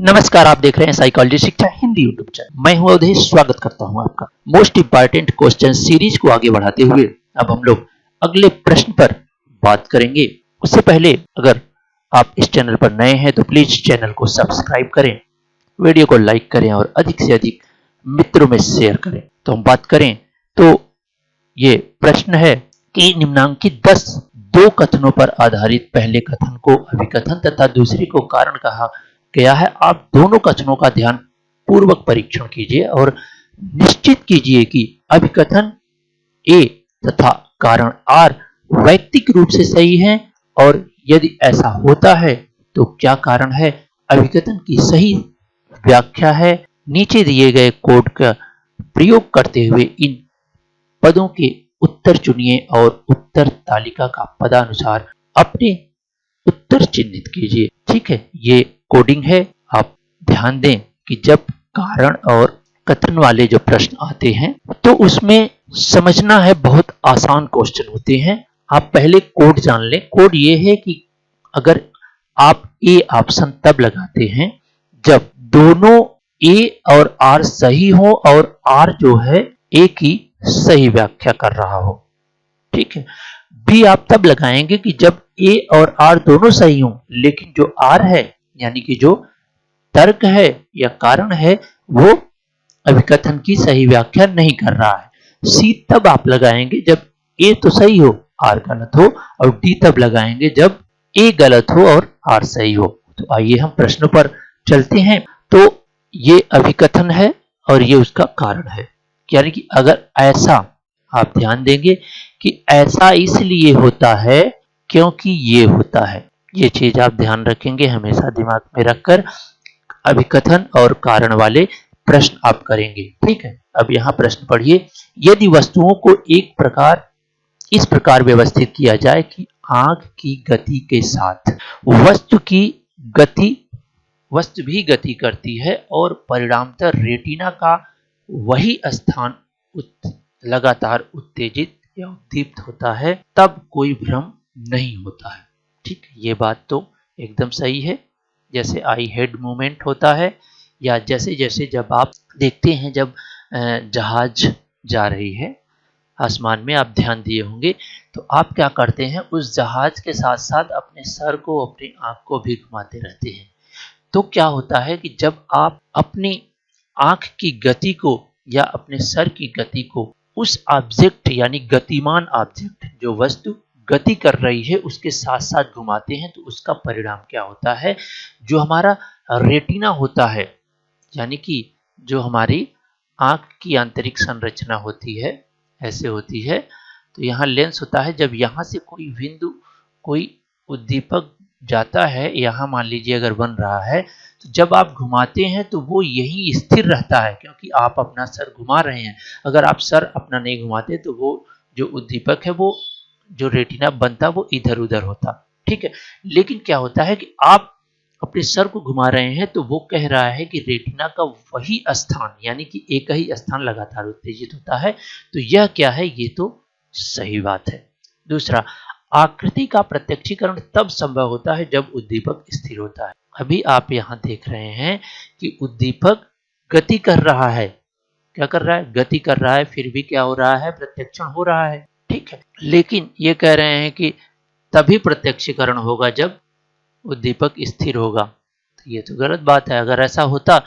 नमस्कार, आप देख रहे हैं साइकोलॉजी शिक्षा हिंदी यूट्यूब चैनल। मैं हूं अवधेश, स्वागत करता हूं आपका। मोस्ट इंपॉर्टेंट क्वेश्चन सीरीज को आगे बढ़ाते हुए अब हम लोग अगले प्रश्न पर बात करेंगे। उससे पहले अगर आप इस चैनल पर नए हैं तो प्लीज चैनल को सब्सक्राइब करें, वीडियो को लाइक करें और अधिक से अधिक मित्रों में शेयर करें। तो हम बात करें तो ये प्रश्न है कि निम्नांकित 10 दो कथनों पर आधारित पहले कथन को अभिकथन तथा दूसरे को कारण कहा गया है। आप दोनों कथनों का ध्यान पूर्वक परीक्षण कीजिए और निश्चित कीजिए कि अभिकथन ए तथा कारण आर वैयक्तिक रूप से सही है, और यदि ऐसा होता है तो क्या कारण है। अभिकथन की सही व्याख्या है। नीचे दिए गए कोड का प्रयोग करते हुए इन पदों के उत्तर चुनिए और उत्तर तालिका का पदानुसार अपने उत्तर चिन्हित कीजिए। ठीक है, ये कोडिंग है। आप ध्यान दें कि जब कारण और कथन वाले जो प्रश्न आते हैं तो उसमें समझना है, बहुत आसान क्वेश्चन होते हैं। आप पहले कोड जान लें। कोड ये है कि अगर आप ए ऑप्शन तब लगाते हैं जब दोनों ए और आर सही हो और आर जो है ए की सही व्याख्या कर रहा हो। ठीक है। बी आप तब लगाएंगे कि जब ए और आर दोनों सही हों, लेकिन जो आर है यानी कि जो तर्क है या कारण है वो अभिकथन की सही व्याख्या नहीं कर रहा है। सी तब आप लगाएंगे जब ए तो सही हो, आर गलत हो, और डी तब लगाएंगे जब ए गलत हो और आर सही हो। तो आइए हम प्रश्नों पर चलते हैं। तो ये अभिकथन है और ये उसका कारण है। यानी कि अगर ऐसा, आप ध्यान देंगे कि ऐसा इसलिए होता है क्योंकि ये होता है। ये चीज आप ध्यान रखेंगे, हमेशा दिमाग में रखकर अभिकथन और कारण वाले प्रश्न आप करेंगे। ठीक है, अब यहां प्रश्न पढ़िए। यदि वस्तुओं को इस प्रकार व्यवस्थित किया जाए कि आंख की गति के साथ वस्तु भी गति करती है और परिणामतः रेटिना का वही स्थान लगातार उत्तेजित या उद्दीप्त होता है, तब कोई भ्रम नहीं होता है। ठीक, ये बात तो एकदम सही है। जैसे आई हेड मूवमेंट होता है, या जैसे जैसे जब आप देखते हैं जब जहाज जा रही है आसमान में, आप ध्यान दिए होंगे, तो आप क्या करते हैं, उस जहाज के साथ साथ अपने सर को, अपनी आंख को भी घुमाते रहते हैं। तो क्या होता है कि जब आप अपनी आंख की गति को या अपने सर की गति को उस ऑब्जेक्ट यानी गतिमान ऑब्जेक्ट, जो वस्तु गति कर रही है, उसके साथ साथ घुमाते हैं, तो उसका परिणाम क्या होता है, जो हमारा रेटिना होता है, यानी कि जो हमारी आंख की आंतरिक संरचना होती है, ऐसे होती है। तो यहाँ लेंस होता है। जब यहाँ से कोई बिंदु, कोई उद्दीपक जाता है, यहाँ मान लीजिए अगर बन रहा है, तो जब आप घुमाते हैं तो वो यही स्थिर रहता है, क्योंकि आप अपना सर घुमा रहे हैं। अगर आप सर अपना नहीं घुमाते तो वो जो उद्दीपक है, वो जो रेटिना बनता, वो इधर उधर होता। ठीक है, लेकिन क्या होता है कि आप अपने सर को घुमा रहे हैं तो वो कह रहा है कि रेटिना का वही स्थान, यानी कि एक ही स्थान लगातार उत्तेजित होता है। तो यह क्या है, ये तो सही बात है। दूसरा, आकृति का प्रत्यक्षीकरण तब संभव होता है जब उद्दीपक स्थिर होता है। अभी आप यहां देख रहे हैं कि उद्दीपक गति कर रहा है। क्या कर रहा है, गति कर रहा है, फिर भी क्या हो रहा है, प्रत्यक्षण हो रहा है। ठीक है, लेकिन ये कह रहे हैं कि तभी प्रत्यक्षीकरण होगा जब उद्दीपक स्थिर होगा। तो ये तो गलत बात है। अगर ऐसा होता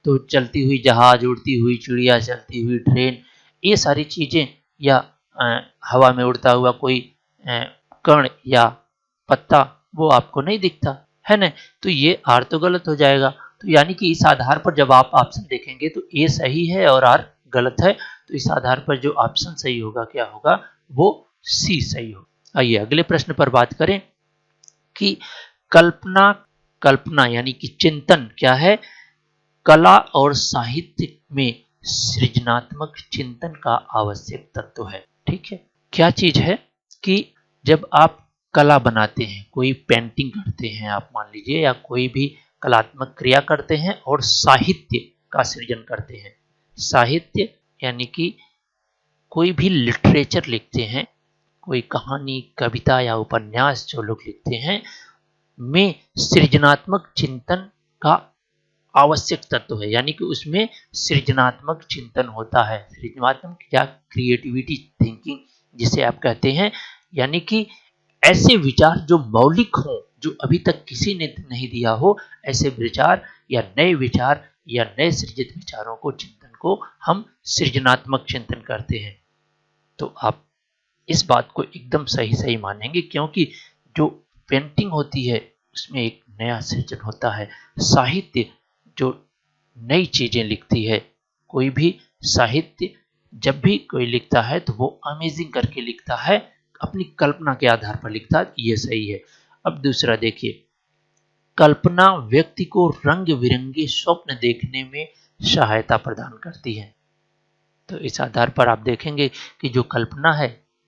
तो चलती हुई जहाज, उड़ती हुई चिड़िया, चलती हुई ट्रेन, ये सारी चीजें, या हवा में उड़ता हुआ कोई कण या पत्ता, वो आपको नहीं दिखता है ना। तो ये आर तो गलत हो जाएगा। तो यानी कि इस आधार पर जब आप ऑप्शन देखेंगे तो ए सही है और आर गलत है, तो इस आधार पर जो ऑप्शन सही होगा, क्या होगा, वो सी सही होगा। आइए अगले प्रश्न पर बात करें कि कल्पना यानी कि चिंतन क्या है। कला और साहित्य में सृजनात्मक चिंतन का आवश्यक तत्व है। ठीक है, क्या चीज है कि जब आप कला बनाते हैं, कोई पेंटिंग करते हैं आप मान लीजिए, या कोई भी कलात्मक क्रिया करते हैं, और साहित्य का सृजन करते हैं। साहित्य यानी कि कोई भी लिटरेचर लिखते हैं, कोई कहानी, कविता या उपन्यास जो लोग लिखते हैं, में सृजनात्मक चिंतन का आवश्यक तत्व है, यानी कि उसमें सृजनात्मक चिंतन होता है, सृजनात्मक या क्रिएटिविटी थिंकिंग जिसे आप कहते हैं, यानी कि ऐसे विचार जो मौलिक हों, जो अभी तक किसी ने नहीं दिया हो, ऐसे विचार या नए सृजित विचारों को, चिंतन को हम सृजनात्मक चिंतन करते हैं। तो आप इस बात को एकदम सही मानेंगे, क्योंकि जो पेंटिंग होती है उसमें एक नया सृजन होता है। साहित्य जो नई चीजें लिखती है, कोई भी साहित्य जब भी कोई लिखता है तो वो अमेजिंग करके लिखता है, अपनी कल्पना के आधार पर लिखता है, ये सही है। अब दूसरा देखिए, कल्पना व्यक्ति को रंग बिरंगे स्वप्न देखने में सहायता प्रदान करती है। तो इस आधार पर आप देखेंगे कि जो कल्पना है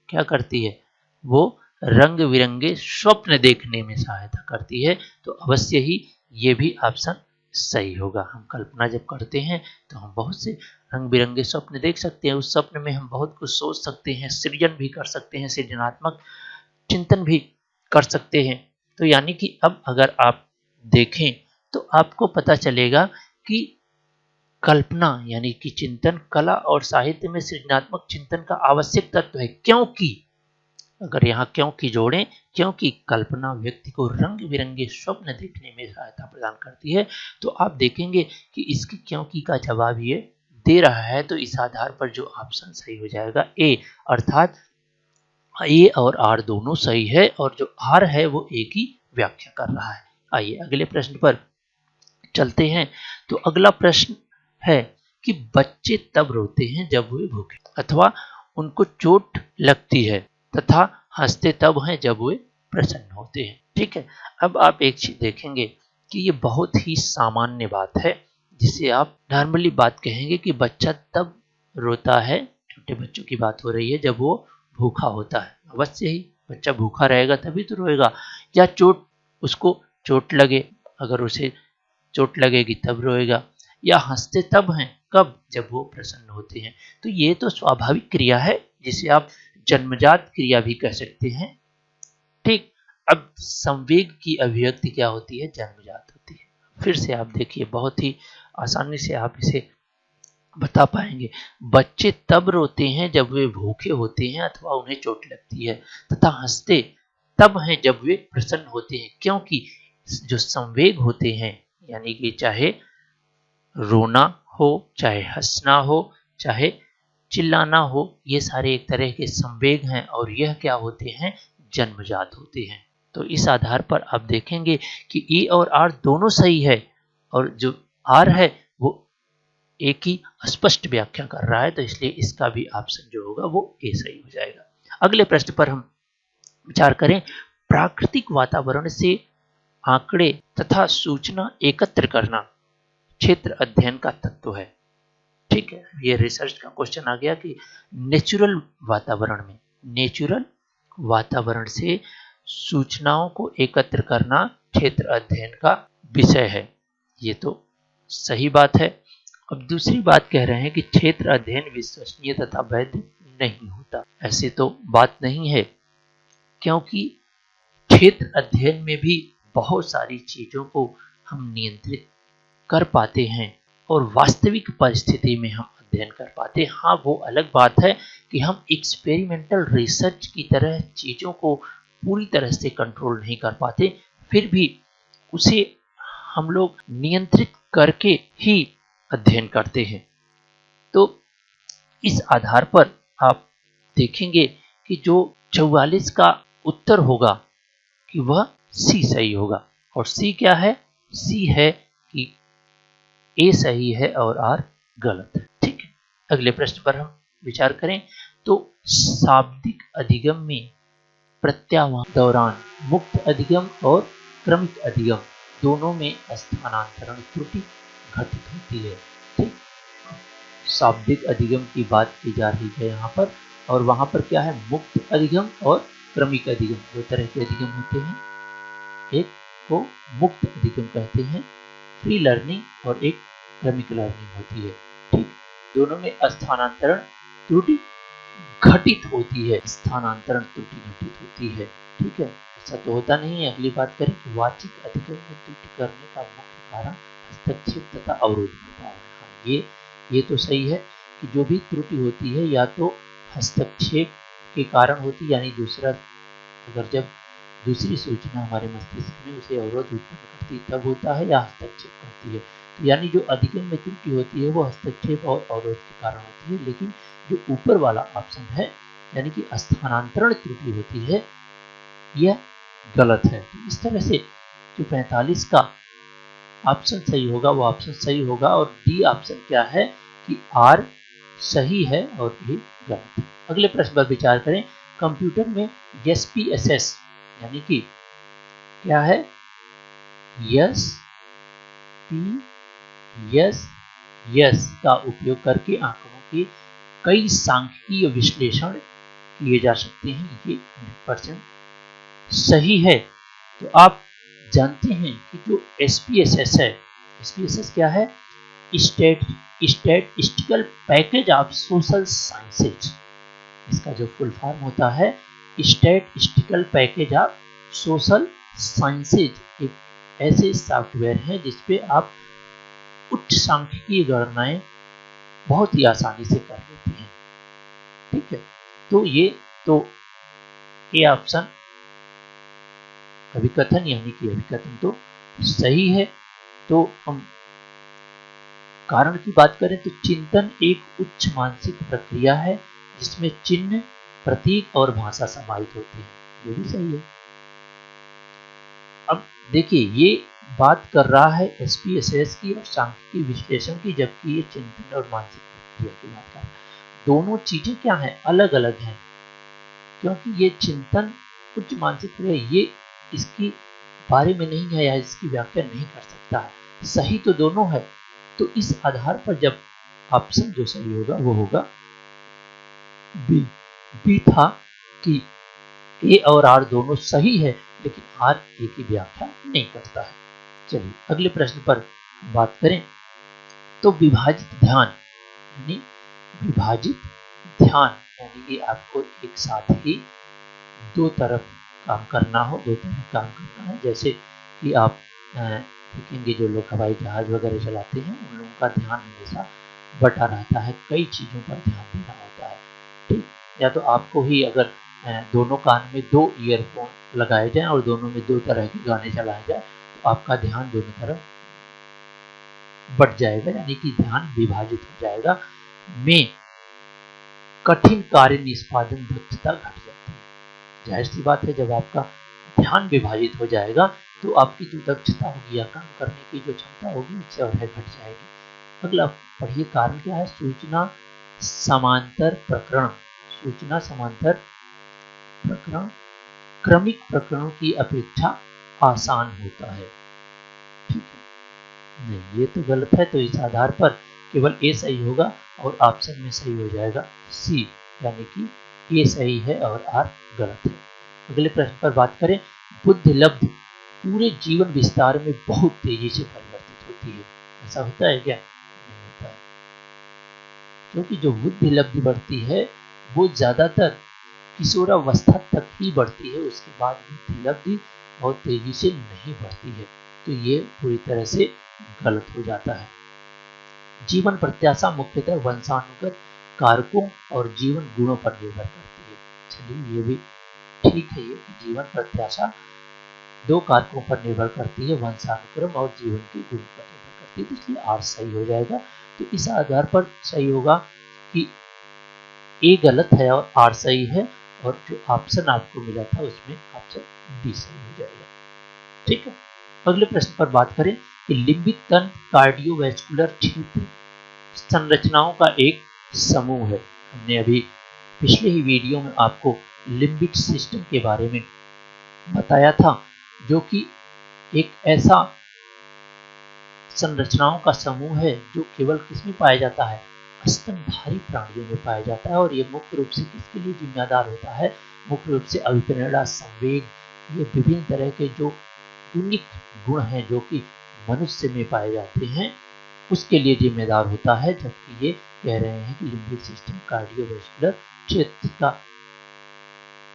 क्या करती है, वो रंग बिरंगे स्वप्न देखने में सहायता करती है। तो अवश्य ही ये भी ऑप्शन सही होगा। हम कल्पना जब करते हैं तो हम बहुत से रंग बिरंगे स्वप्न देख सकते हैं, उस स्वप्न में हम बहुत कुछ सोच सकते हैं, सृजन भी कर सकते हैं, सृजनात्मक चिंतन भी कर सकते हैं। तो यानी कि अब अगर आप देखें तो आपको पता चलेगा कि कल्पना यानी कि चिंतन कला और साहित्य में सृजनात्मक चिंतन का आवश्यक तत्व है, क्योंकि अगर यहाँ क्योंकि जोड़ें, क्योंकि कल्पना व्यक्ति को रंग बिरंगे स्वप्न देखने में सहायता प्रदान करती है। तो आप देखेंगे कि इसकी क्योंकि का जवाब ये दे रहा है, तो इस आधार पर जो ऑप्शन सही हो जाएगा ए, अर्थात ए और आर दोनों सही है, और जो आर है वो ए की व्याख्या कर रहा है। आइए अगले प्रश्न पर चलते हैं। तो अगला प्रश्न है कि बच्चे तब रोते हैं जब वे भूखे अथवा उनको चोट लगती है, तथा हंसते तब हैं जब वे प्रसन्न होते हैं। ठीक है, अब आप एक चीज देखेंगे कि ये बहुत ही सामान्य बात है, जिसे आप नॉर्मली बात कहेंगे कि बच्चा तब रोता है, छोटे बच्चों की बात हो रही है, जब वो भूखा होता है। अवश्य ही बच्चा भूखा रहेगा तभी तो रोएगा, या उसको चोट लगे, अगर उसे चोट लगेगी तब रोएगा, या हंसते तब हैं कब, जब वो प्रसन्न होते हैं। तो ये तो स्वाभाविक क्रिया है, जिसे आप जन्मजात क्रिया भी कह सकते हैं। ठीक, अब संवेग की अभिव्यक्ति क्या होती है, जन्मजात होती है। फिर से आप देखिए, बहुत ही आसानी से आप इसे बता पाएंगे। बच्चे तब रोते हैं जब वे भूखे होते हैं अथवा उन्हें चोट लगती है, तथा हंसते तब हैं जब वे प्रसन्न होते हैं, क्योंकि जो संवेग होते हैं, यानी कि चाहे रोना हो, चाहे हंसना हो, चाहे चिल्लाना हो, ये सारे एक तरह के संवेग हैं, और यह क्या होते हैं, जन्मजात होते हैं। तो इस आधार पर आप देखेंगे कि ई और आर दोनों सही है, और जो आर है वो एक ही स्पष्ट व्याख्या कर रहा है, तो इसलिए इसका भी ऑप्शन जो होगा वो ए सही हो जाएगा। अगले प्रश्न पर हम विचार करें। प्राकृतिक वातावरण से आंकड़े तथा सूचना एकत्र करना क्षेत्र अध्ययन का तत्व है। ठीक है, ये रिसर्च का क्वेश्चन आ गया कि नेचुरल वातावरण से सूचनाओं को एकत्र करना क्षेत्र अध्ययन का विषय है। ये तो सही बात है। अब दूसरी बात कह रहे हैं कि क्षेत्र अध्ययन विश्वसनीय तथा वैध नहीं होता। ऐसे तो बात नहीं है, क्योंकि क्षेत्र अध्ययन में भी बहुत सारी चीजों को हम नियंत्रित कर पाते हैं और वास्तविक परिस्थिति में हम अध्ययन कर पाते हैं। हाँ, वो अलग बात है कि हम एक्सपेरिमेंटल रिसर्च की तरह चीजों को पूरी तरह से कंट्रोल नहीं कर पाते, फिर भी उसे हम लोग नियंत्रित करके ही अध्ययन करते हैं। तो इस आधार पर आप देखेंगे कि जो 44 का उत्तर होगा कि वह सी सही होगा। और सी क्या है, सी है कि ए सही है और आर गलत है। ठीक है, अगले प्रश्न पर हम विचार करें। तो शाब्दिक अधिगम में प्रत्याह्वान दौरान मुक्त अधिगम और क्रमिक अधिगम दोनों में स्थानांतरण त्रुटि घटित होती है। ठीक, शाब्दिक अधिगम की बात की जा रही है यहाँ पर, और वहां पर क्या है, मुक्त अधिगम और क्रमिक अधिगम। दो तरह के अधिगम होते हैं, एक को मुक्त अधिगम कहते हैं, फ्री लर्निंग, और एक क्रमिक लर्निंग होती है। ठीक, दोनों में स्थानांतरण त्रुटि घटित होती है, स्थानांतरण त्रुटि घटित होती है। ठीक है, ऐसा तो होता नहीं है। अगली बात करें कि वाचिक अधिगम में त्रुटि करने का मुख्य कारण हस्तक्षेप तथा अवरोध होता है। हाँ, ये तो सही है कि जो भी त्रुटि होती है या तो हस्तक्षेप के कारण होती है, यानी दूसरा अगर जब दूसरी सूचना हमारे मस्तिष्क में उसे अवरोध उत्पन्न करती तब होता है, या हस्तक्षेप करती है। तो यानी जो अधिगम में त्रुटि होती है वो हस्तक्षेप और अवरोध के कारण होती है, लेकिन जो ऊपर वाला ऑप्शन है यानी कि स्थानांतरण त्रुटि होती है यह गलत है। तो इस तरह से जो 45 का ऑप्शन सही होगा वो ऑप्शन सही होगा, और डी ऑप्शन क्या है कि आर सही है और ये गलत है। अगले प्रश्न पर विचार करें। कंप्यूटर में SPSS यानी कि क्या है, SPSS का उपयोग करके आंकड़ों के कई सांख्यिकीय विश्लेषण किए जा सकते हैं। ये 100% सही है। तो आप जानते हैं कि जो SPSS है, SPSS क्या है, statistical package of social sciences. इसका जो फुल फॉर्म होता है statistical package of social sciences, एक ऐसे सॉफ्टवेयर है जिसपे आप उच्च सांख्यिकीय गणनाएं बहुत ही आसानी से कर लेते हैं। ठीक है, तो ये ऑप्शन अभिकथन यानी कि अभिकथन तो सही है। तो हम कारण की बात करें तो चिंतन एक उच्च मानसिक प्रक्रिया है जिसमें चिन्ह, प्रतीक और भाषा समाहित होती है। ये भी सही है। अब देखिए, ये बात कर रहा है SPSS की और सांख्यिकीय विश्लेषण की, जबकि ये चिंतन और मानसिक प्रक्रिया की बात कर रहा है। दोनों चीजें क्या है, अलग अलग हैं, क्योंकि ये चिंतन उच्च मानसिक प्रक्रिया ये इसकी बारे में नहीं है या इसकी व्याख्या नहीं कर सकता है। सही तो दोनों है। तो इस आधार पर जब ऑप्शन जो सही होगा वो होगा बी था कि ए और आर दोनों सही है, लेकिन आर ए की व्याख्या नहीं करता है। चलिए अगले प्रश्न पर बात करें। तो विभाजित ध्यान यानी कि आपको एक साथ ही दो तरफ काम करना है। जैसे कि आप देखेंगे जो लोग हवाई जहाज वगैरह चलाते हैं उन लोगों का ध्यान हमेशा बटा रहता है, कई चीज़ों पर ध्यान देना होता है। ठीक, या तो आपको ही अगर दोनों कान में 2 ईयरफोन लगाए जाएं और दोनों में 2 तरह के गाने चलाए जाए तो आपका ध्यान दोनों तरफ बट जाएगा, यानी कि ध्यान विभाजित हो जाएगा। में कठिन कार्य निष्पादन दक्षता घट जाती है। जाहिर सी बात है, जब आपका ध्यान विभाजित हो जाएगा तो आपकी जो दक्षता होगी या काम करने की जो क्षमता होगी उससे और घट जाएगी। अगला पढ़िए, कारण क्या है, सूचना समांतर प्रकरण क्रमिक प्रकरणों की अपेक्षा आसान होता है। ठीक है, नहीं ये तो गलत है। तो इस आधार पर केवल ए सही होगा और ऑप्शन में सही हो जाएगा सी, यानी कि ए सही है और आर गलत है। अगले प्रश्न पर बात करें। बुद्धि लब्धि पूरे जीवन विस्तार में बहुत तेजी से परिवर्तित होती है। ऐसा होता है क्या? नहीं होता है, क्योंकि जो बुद्धि लब्धि बढ़ती है वो ज्यादातर किशोरावस्था तक ही बढ़ती है, उसके बाद बुद्धि लब्धि बहुत तेजी से नहीं बढ़ती है। तो ये पूरी तरह से गलत हो जाता है। जीवन प्रत्याशा मुख्यतः वंशानुगत कारकों और जीवन गुणों पर निर्भर करती है। चलिए ये भी ठीक है, ये कि जीवन प्रत्याशा 2 कारकों पर निर्भर करती है, वंशानुक्रम और जीवन के गुण पर निर्भर करती है। तो इसलिए आर सही हो जाएगा। तो इस आधार पर सही होगा कि ए गलत है और आर सही है, और जो ऑप्शन आपको मिला था उसमें ऑप्शन डी सही हो जाएगा। ठीक है, अगले प्रश्न पर बात करें कि लिम्बिक तंत्र कार्डियोवैस्कुलर क्षेत्र संरचनाओं का एक समूह है। हमने अभी पिछले ही वीडियो में आपको लिम्बिक सिस्टम के बारे में बताया था, जो कि एक ऐसा संरचनाओं का समूह है जो केवल किसमें पाया जाता है, स्तनधारी प्राणियों में पाया जाता है। और ये मुख्य रूप से किसके लिए जिम्मेदार होता है, मुख्य रूप से अभिप्रेरणा, संवेग, ये विभिन्न तरह के जो यूनिक गुण हैं जो कि मनुष्य में पाए जाते हैं उसके लिए जिम्मेदार होता है। जबकि ये कह रहे हैं कि लिम्बिक सिस्टम कार्डियोवैस्कुलर क्षेत्र का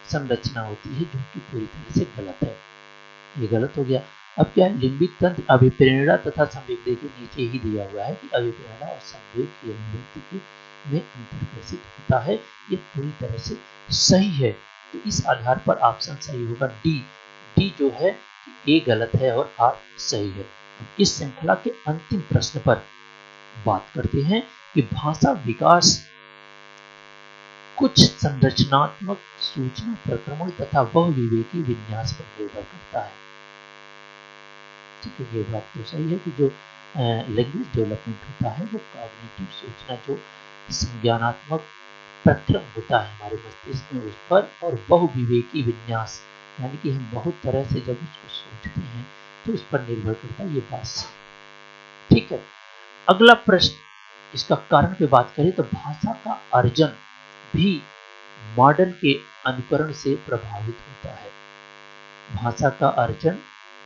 संरचना होती है, जो कि पूरी तरह से गलत है। ये गलत हो गया। अब क्या है, लिम्बिक तंत्र अभिप्रेरणा तथा संवेग के नीचे ही दिया हुआ है कि अभिप्रेरणा और संवेग की अभिव्यक्ति के में अंतर कैसे होता है, ये पूरी तरह से सही है। तो इस आधार पर ऑप्शन सही होगा डी। डी जो है ए गलत है और आर सही है। इस श्रृंखला के अंतिम प्रश्न पर बात करते हैं कि भाषा विकास कुछ संरचनात्मक सूचना प्रक्रमण तथा बहुविवेकी विन्यास पर निर्भर करता है। ठीक है, ये बात तो सही है कि जो लैंग्वेज डेवलपमेंट होता है वो कॉग्निटिव सूचना जो संज्ञानात्मक प्रक्रम होता है हमारे मस्तिष्क में उस पर, और बहुविवेकी विन्यास यानी कि हम बहुत तरह से जब उसको सोचते हैं तो उस पर निर्भर करता है। ये बात ठीक है। अगला प्रश्न, इसका कारण पे बात करें तो भाषा का अर्जन भी मॉडल के अनुकरण से प्रभावित होता है। भाषा का अर्जन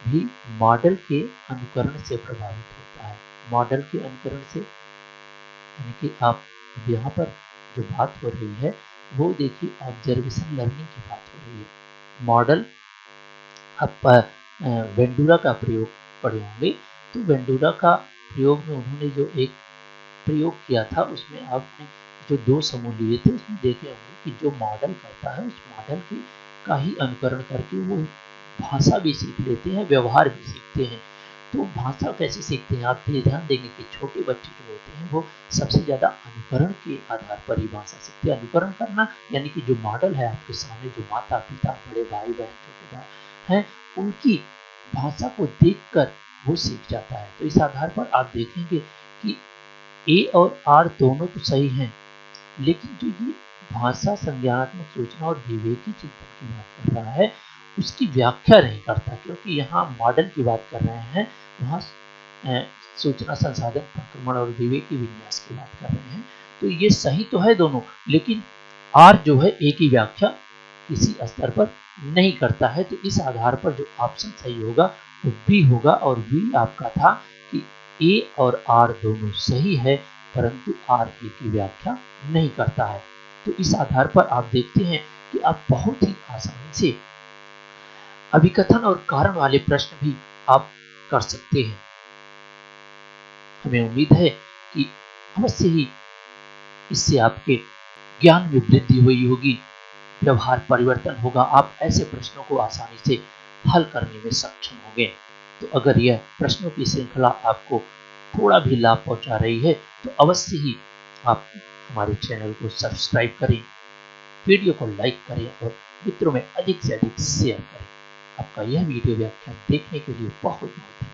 भी मॉडल के अनुकरण से प्रभावित होता है। मॉडल के अनुकरण से यानी कि आप यहाँ पर जो बात हो रही है वो देखिए ऑब्जर्वेशन लर्निंग की बात हो रही है। मॉडल आप वेंडुरा का प्रयोग पढ़े होंगे, तो वेंडुरा का प्रयोग में उन्होंने जो एक प्रयोग किया था उसमें आपने जो दो समूह लिए थे उसमें देखे होंगे कि जो मॉडल करता है उस मॉडल की का ही अनुकरण करके वो भाषा भी सीख लेते हैं, व्यवहार भी सीखते हैं। तो भाषा कैसे सीखते हैं, आप ध्यान देंगे कि छोटे बच्चे जो होते हैं वो सबसे ज़्यादा अनुकरण के आधार पर ही भाषा सीखते हैं। अनुकरण करना यानी कि जो मॉडल है आपके सामने, जो माता पिता, बड़े भाई बहन, छोटे भाई हैं, उनकी भाषा को देखकर वो सीख जाता है। तो इस आधार पर आप देखेंगे कि ए और आर दोनों तो सही हैं, लेकिन जो ये भाषा संज्ञानात्मक सूचना और विवेकी चिंतन की बात कर रहा है उसकी व्याख्या नहीं करता, क्योंकि यहाँ मॉडल की बात कर रहे हैं, वहाँ सूचना संसाधन प्रक्रमण और विवेकी विन्यास की बात कर रहे हैं। तो ये सही तो है दोनों, लेकिन आर जो है ए की व्याख्या किसी स्तर पर नहीं करता है। तो इस आधार पर जो ऑप्शन सही होगा वो बी होगा, और बी आपका था कि ए और आर दोनों सही है परंतु आर ए की व्याख्या नहीं करता है। तो इस आधार पर आप देखते हैं कि आप बहुत ही आसानी से अभिकथन और कारण वाले प्रश्न भी आप कर सकते हैं। हमें उम्मीद है कि अवश्य ही इससे आपके ज्ञान में वृद्धि हुई होगी, व्यवहार परिवर्तन होगा, आप ऐसे प्रश्नों को आसानी से हल करने में सक्षम होंगे। तो अगर यह प्रश्नों की श्रृंखला आपको थोड़ा भी लाभ पहुंचा रही है तो अवश्य ही आप हमारे चैनल को सब्सक्राइब करें, वीडियो को लाइक करें और मित्रों में अधिक से अधिक शेयर करें। आपका यह वीडियो व्याख्यान देखने के लिए बहुत बहुत